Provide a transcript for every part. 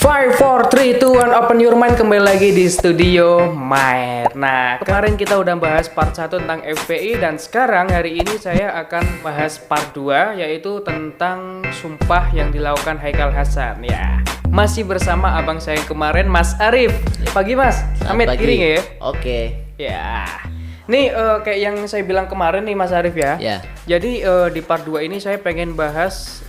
5, 4, 3, 2, 1, open your mind. Kembali lagi di studio Maer. Nah, kemarin kita udah bahas part 1 tentang FPI. Dan sekarang hari ini saya akan bahas part 2, yaitu tentang sumpah yang dilakukan Haikal Hasan. Ya, masih bersama abang saya kemarin, Mas Arif. Pagi Mas, Amit Giring ya. Oke. Ya, nih kayak yang saya bilang kemarin nih Mas Arif ya. Ya. Jadi di part 2 ini saya pengen bahas,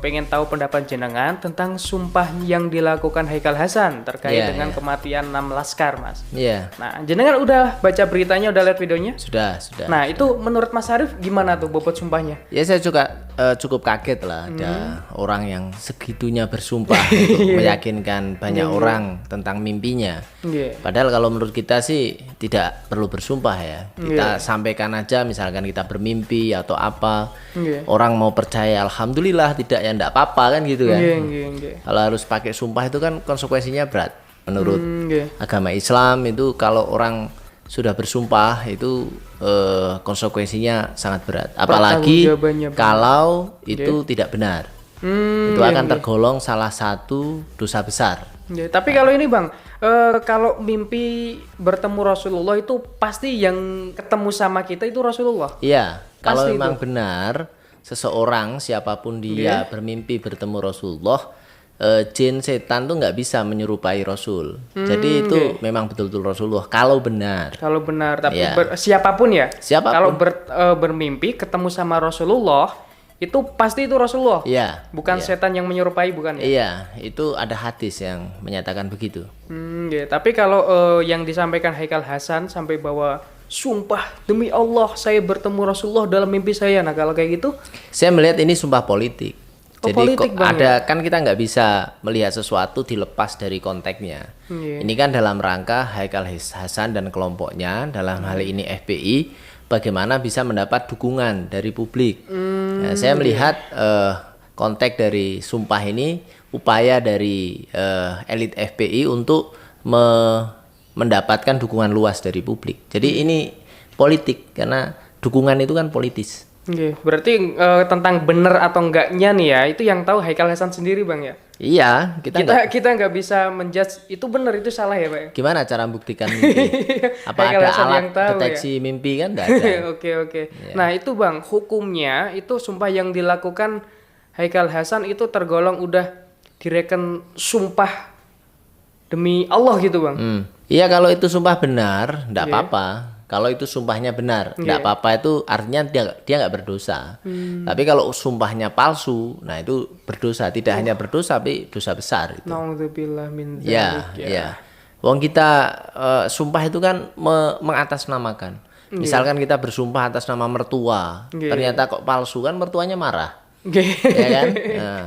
pengen tahu pendapat jenengan tentang sumpah yang dilakukan Haikal Hasan terkait dengan kematian 6 laskar, Mas. Iya. Nah, jenengan udah baca beritanya, udah lihat videonya? Sudah. Nah, itu menurut Mas Arif gimana tuh bobot sumpahnya? Ya saya juga cukup kaget lah ada orang yang segitunya bersumpah untuk meyakinkan banyak orang tentang mimpinya. Padahal kalau menurut kita sih tidak perlu bersumpah ya. Kita sampaikan aja, misalkan kita bermimpi atau apa. Orang mau percaya alhamdulillah, tidak ya enggak apa-apa kan gitu kan. Kalau harus pakai sumpah itu kan konsekuensinya berat. Menurut agama Islam itu kalau orang sudah bersumpah itu konsekuensinya sangat berat. Apalagi kalau itu tidak benar. Itu akan tergolong salah satu dosa besar. Tapi kalau ini Bang, kalau mimpi bertemu Rasulullah itu pasti yang ketemu sama kita itu Rasulullah. Iya, kalau Pasti memang itu. benar seseorang siapapun dia bermimpi bertemu Rasulullah, jin setan tuh nggak bisa menyerupai Rasul. Jadi itu memang betul-betul Rasulullah kalau benar. Kalau benar, tapi Iya. Siapapun ya. Siapapun. Kalau bermimpi ketemu sama Rasulullah, itu pasti itu Rasulullah. Iya. Bukan setan yang menyerupai, bukan ya? Iya, itu ada hadis yang menyatakan begitu. Tapi kalau yang disampaikan Haikal Hasan sampai bawa sumpah demi Allah saya bertemu Rasulullah dalam mimpi saya. Nah, kalau kayak gitu, Saya melihat ini sumpah politik. Oh, Jadi politik, kok Bang, ada kan kita nggak bisa melihat sesuatu dilepas dari konteksnya. Ini kan dalam rangka Haikal Hasan dan kelompoknya, dalam hal ini FPI, bagaimana bisa mendapat dukungan dari publik. Nah, saya melihat konteks dari sumpah ini upaya dari elit FPI untuk mendapatkan dukungan luas dari publik. Jadi ini politik karena dukungan itu kan politis. Berarti tentang benar atau enggaknya nih ya, itu yang tahu Haikal Hasan sendiri Bang ya. Iya, Kita nggak bisa menjudge itu benar itu salah ya Pak. Gimana cara membuktikan mimpi? Apa Haikal ada Hasan alat yang tahu, deteksi mimpi kan? Nggak ada. Oke. Nah itu Bang, hukumnya itu sumpah yang dilakukan Haikal Hasan itu tergolong udah direken sumpah demi Allah gitu Bang. Iya, kalau itu sumpah benar, nggak apa-apa. Kalau itu sumpahnya benar, nggak apa-apa, itu artinya dia nggak berdosa. Tapi kalau sumpahnya palsu, nah itu berdosa. Tidak hanya berdosa, tapi dosa besar itu. Nauzubillah min Ya, dzalik ya. Wong kita sumpah itu kan mengatasnamakan. Misalkan kita bersumpah atas nama mertua, ternyata kok palsu, kan mertuanya marah. Ya kan? Nah,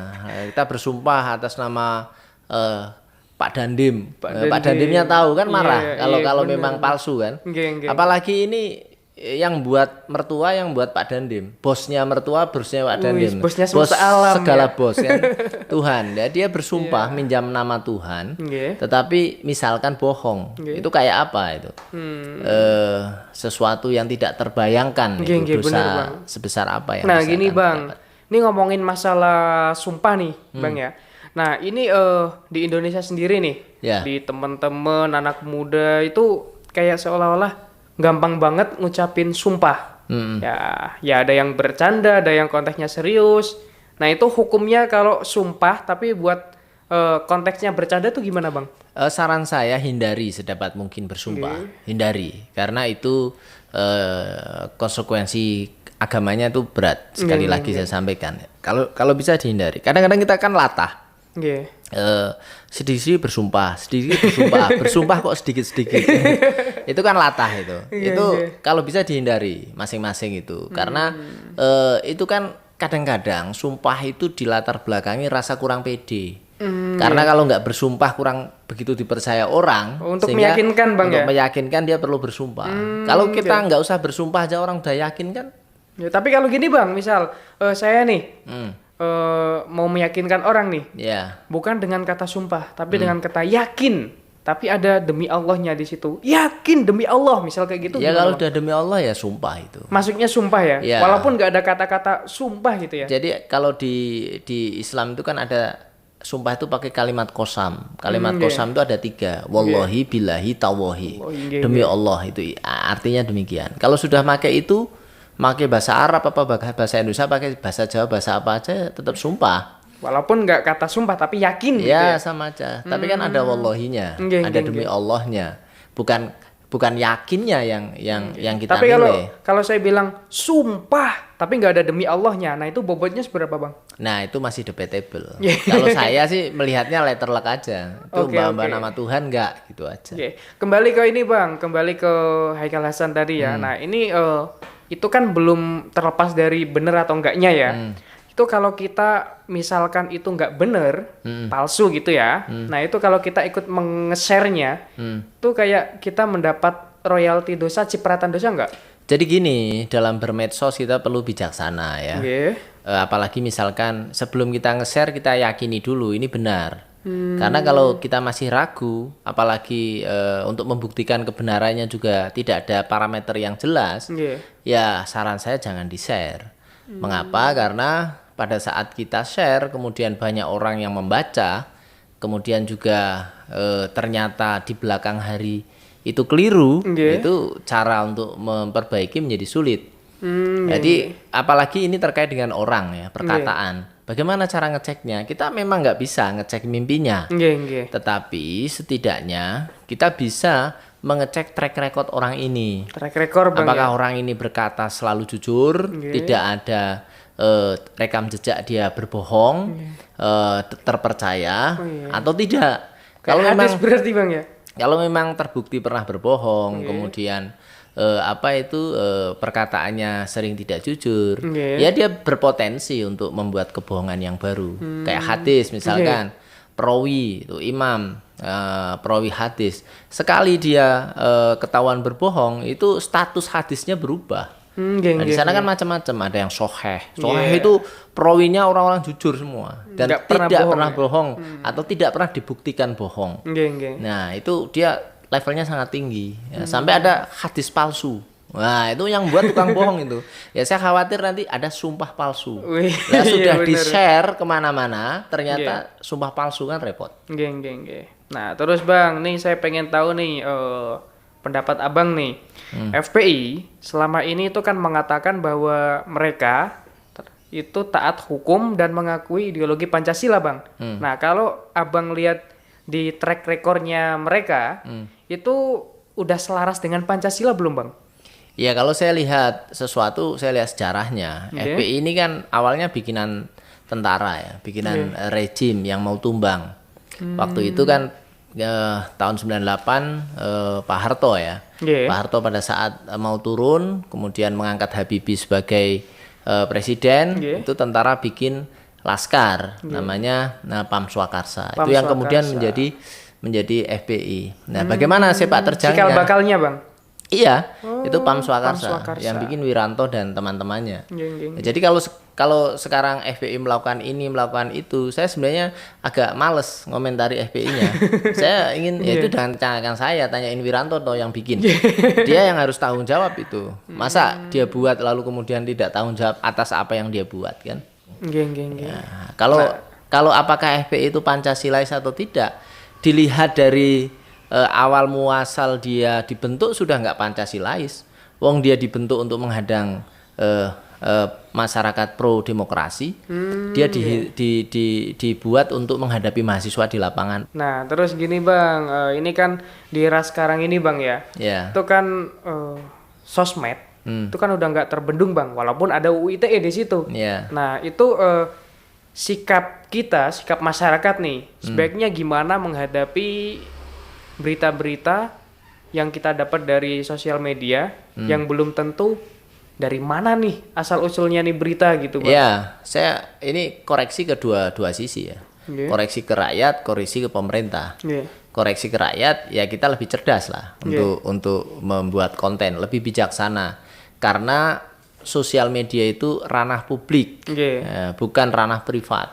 kita bersumpah atas nama Pak Dandim. Pak Dandimnya tahu kan marah kalau memang palsu kan. Apalagi ini yang buat mertua, yang buat Pak Dandim. Bosnya mertua, bosnya Pak Dandim. Bosnya Bos semesta alam, segala bos kan. Tuhan. Ya, dia bersumpah minjam nama Tuhan. Tetapi misalkan bohong. Itu kayak apa itu? Sesuatu yang tidak terbayangkan. Itu dosa sebesar apa yang Nah bisa gini kami Bang, dapat. ini ngomongin masalah sumpah nih Bang ya. Nah ini di Indonesia sendiri nih, di teman-teman anak muda itu kayak seolah-olah gampang banget ngucapin sumpah. Ya ada yang bercanda, ada yang konteksnya serius. Nah itu hukumnya kalau sumpah tapi buat konteksnya bercanda tuh gimana Bang? Saran saya hindari sedapat mungkin bersumpah, hindari karena itu konsekuensi agamanya tuh berat. Sekali lagi saya sampaikan, kalau bisa dihindari. Kadang-kadang kita kan latah. Sedikit bersumpah, bersumpah kok sedikit-sedikit. Itu kan latah itu. Itu kalau bisa dihindari masing-masing itu. Karena itu kan kadang-kadang sumpah itu dilatar belakangi rasa kurang pede. Karena kalau nggak bersumpah kurang begitu dipercaya orang. Untuk meyakinkan Bang untuk ya? meyakinkan dia perlu bersumpah. Kalau kita nggak usah bersumpah aja orang udah yakin kan. Ya, tapi kalau gini Bang, misal saya nih mau meyakinkan orang nih, bukan dengan kata sumpah, tapi dengan kata yakin. Tapi ada demi Allahnya di situ. Yakin demi Allah, misal kayak gitu. Ya kalau udah demi Allah ya sumpah itu. Maksudnya sumpah ya, walaupun nggak ada kata-kata sumpah gitu ya. Jadi kalau di Islam itu kan ada sumpah itu pakai kalimat qasam. Kalimat qasam itu ada 3. Wallahi, billahi, tawahi. Demi Allah, itu artinya demikian. Kalau sudah pakai itu, pakai bahasa Arab apa bahasa Indonesia, pakai bahasa Jawa, bahasa apa aja, tetap sumpah. Walaupun nggak kata sumpah tapi yakin gitu ya. Sama aja. Tapi kan ada wallahinya, ada demi Allahnya. Bukan yakinnya yang kita tapi nilai. Kalau saya bilang sumpah tapi nggak ada demi Allahnya, nah itu bobotnya seberapa bang? Nah itu masih debatable. Kalau saya sih melihatnya letterlock aja. Itu mbak nama Tuhan nggak gitu aja. Kembali ke ini bang, kembali ke Haikal Hasan tadi ya. Nah ini itu kan belum terlepas dari benar atau enggaknya ya. Itu kalau kita misalkan itu nggak bener, palsu gitu ya. Nah itu kalau kita ikut menge-share-nya, itu kayak kita mendapat royalti dosa, cipratan dosa nggak? Jadi gini, dalam bermedsos kita perlu bijaksana ya. Apalagi misalkan sebelum kita nge-share kita yakini dulu ini benar. Karena kalau kita masih ragu, apalagi untuk membuktikan kebenarannya juga tidak ada parameter yang jelas, ya saran saya jangan di-share. Mengapa? Karena pada saat kita share, kemudian banyak orang yang membaca, kemudian juga ternyata di belakang hari itu keliru, itu cara untuk memperbaiki menjadi sulit. Jadi apalagi ini terkait dengan orang ya, perkataan. Bagaimana cara ngeceknya? Kita memang nggak bisa ngecek mimpinya, tetapi setidaknya kita bisa mengecek track record orang ini. Track record bang, apakah orang ini berkata selalu jujur, tidak ada rekam jejak dia berbohong, terpercaya atau tidak. Kalau memang berarti bang ya. Kalau memang terbukti pernah berbohong, kemudian perkataannya sering tidak jujur, ya dia berpotensi untuk membuat kebohongan yang baru. Kayak hadis misalkan, perawi itu imam, perawi hadis, sekali dia ketahuan berbohong, itu status hadisnya berubah. Nah, di sana kan macam-macam, ada yang soheh itu perawinya orang-orang jujur semua dan tidak pernah bohong atau tidak pernah dibuktikan bohong. Nah itu dia levelnya sangat tinggi ya, sampai ada hadis palsu. Nah itu yang buat tukang bohong itu. Ya saya khawatir nanti ada sumpah palsu. Nah, sudah di-share kemana-mana, ternyata sumpah palsu kan repot. Nah terus bang, nih saya pengen tahu nih pendapat abang nih. FPI selama ini itu kan mengatakan bahwa mereka itu taat hukum dan mengakui ideologi Pancasila bang. Nah kalau abang lihat di track recordnya mereka, itu udah selaras dengan Pancasila belum bang? Ya kalau saya lihat sesuatu, saya lihat sejarahnya. FPI ini kan awalnya bikinan tentara ya, bikinan rejim yang mau tumbang. Waktu itu kan tahun 98 Pak Harto ya. Pak Harto pada saat mau turun, kemudian mengangkat Habibie sebagai presiden, itu tentara bikin laskar, namanya Pam Swakarsa. Itu yang kemudian menjadi FPI. Nah, bagaimana sepak terjangnya? Cikal bakalnya, Bang? Iya, itu Pam Swakarsa yang bikin Wiranto dan teman-temannya. Nah, jadi kalau sekarang FPI melakukan ini, melakukan itu, saya sebenarnya agak males ngomentari FPI-nya. Saya ingin itu jangan saya tanyain Wiranto toh yang bikin. Dia yang harus tanggung jawab itu. Masa dia buat lalu kemudian tidak tanggung jawab atas apa yang dia buat kan? Nah, kalau apakah FPI itu Pancasilais atau tidak, dilihat dari awal muasal dia dibentuk sudah nggak Pancasilais. Wong dia dibentuk untuk menghadang masyarakat pro demokrasi, dia dibuat untuk menghadapi mahasiswa di lapangan. Nah terus gini bang, ini kan di era sekarang ini bang ya, itu kan sosmed, itu kan udah nggak terbendung bang, walaupun ada UU ITE di situ. Nah itu sikap masyarakat nih, sebaiknya gimana menghadapi berita-berita yang kita dapat dari sosial media yang belum tentu dari mana nih asal usulnya nih berita gitu bang? Ya, saya ini koreksi ke dua sisi ya. Koreksi ke rakyat, koreksi ke pemerintah. Koreksi ke rakyat ya kita lebih cerdas lah untuk membuat konten, lebih bijaksana karena sosial media itu ranah publik, bukan ranah privat.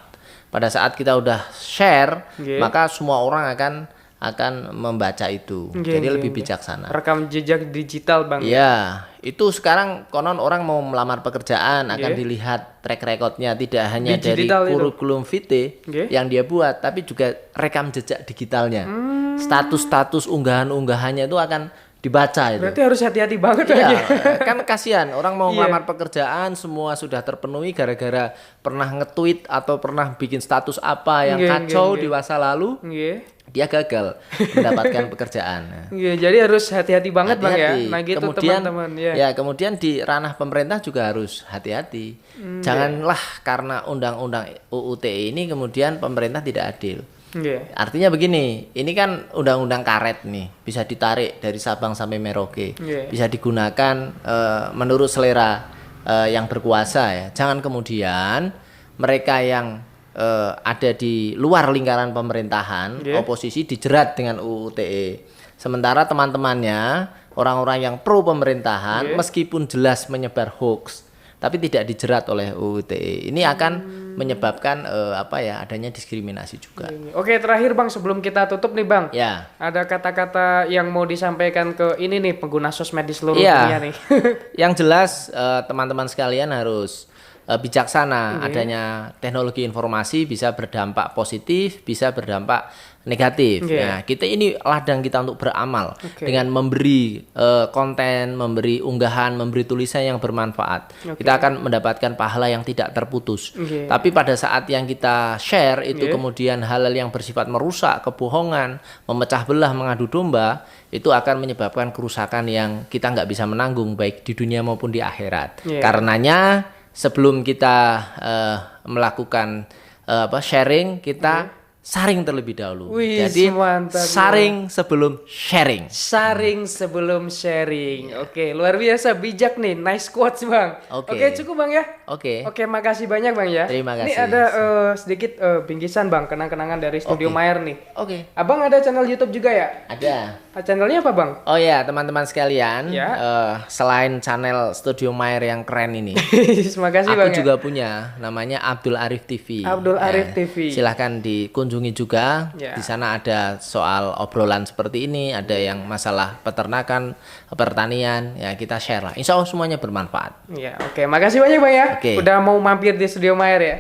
Pada saat kita udah share, maka semua orang akan akan membaca itu. Jadi lebih bijaksana. Rekam jejak digital Bang. Iya, itu sekarang konon orang mau melamar pekerjaan akan dilihat track recordnya, tidak hanya dari kurikulum vitae yang dia buat, tapi juga rekam jejak digitalnya. Status-status unggahan-unggahannya itu akan dibaca itu. Berarti harus hati-hati banget ya. Kan kasihan orang mau melamar pekerjaan semua sudah terpenuhi gara-gara pernah nge-tweet atau pernah bikin status apa yang kacau di masa lalu. Dia gagal mendapatkan pekerjaan. Jadi harus hati-hati banget Bang ya. Nah gitu kemudian, teman-teman. Kemudian di ranah pemerintah juga harus hati-hati. Janganlah karena undang-undang UU ITE ini kemudian pemerintah tidak adil. Artinya begini, ini kan undang-undang karet nih, bisa ditarik dari Sabang sampai Merauke, bisa digunakan menurut selera yang berkuasa ya. Jangan kemudian mereka yang ada di luar lingkaran pemerintahan, oposisi dijerat dengan UU ITE. Sementara teman-temannya, orang-orang yang pro pemerintahan, meskipun jelas menyebar hoax, tapi tidak dijerat oleh UU ITE. Ini akan menyebabkan adanya diskriminasi juga. Oke, terakhir Bang sebelum kita tutup nih Bang. Ya. Ada kata-kata yang mau disampaikan ke ini nih pengguna sosmed di seluruh dunia nih. Yang jelas teman-teman sekalian harus bijaksana. Adanya teknologi informasi bisa berdampak positif, bisa berdampak negatif. Nah, kita ini ladang kita untuk beramal dengan memberi konten, memberi unggahan, memberi tulisan yang bermanfaat. Kita akan mendapatkan pahala yang tidak terputus. Tapi pada saat yang kita share itu kemudian hal-hal yang bersifat merusak, kebohongan, memecah belah, mengadu domba, itu akan menyebabkan kerusakan yang kita nggak bisa menanggung baik di dunia maupun di akhirat. Karenanya sebelum kita melakukan sharing, kita saring terlebih dahulu. Jadi saring sebelum sharing. Saring sebelum sharing. Oke, luar biasa bijak nih. Nice quotes Bang. Oke, cukup Bang ya. Oke, makasih banyak Bang ya. Terima kasih. Ini ada sedikit bingkisan Bang, kenang-kenangan dari Studio Mayer nih. Abang ada channel YouTube juga ya? Ada. Channelnya apa Bang? Oh ya, teman-teman sekalian, selain channel Studio Mayer yang keren ini, makasih Bang. Aku juga punya, namanya Abdul Arif TV. Abdul Arif TV. Silahkan dikunjungi juga. Di sana ada soal obrolan seperti ini, ada yang masalah peternakan, pertanian, ya kita share lah. Insya Allah semuanya bermanfaat. Ya, makasih banyak Bang ya. Udah mau mampir di Studio Mayer ya.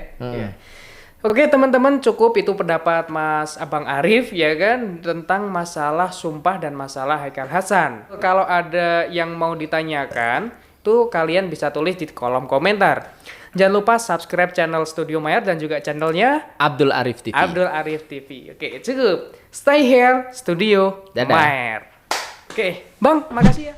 Oke teman-teman, cukup itu pendapat Mas Abang Arif ya kan tentang masalah sumpah dan masalah Haikal Hasan. Kalau ada yang mau ditanyakan, tuh kalian bisa tulis di kolom komentar. Jangan lupa subscribe channel Studio Mayer dan juga channelnya Abdul Arif TV. Abdul Arif TV. Oke, cukup. Stay here, Studio Mayer. Oke, Bang, makasih ya.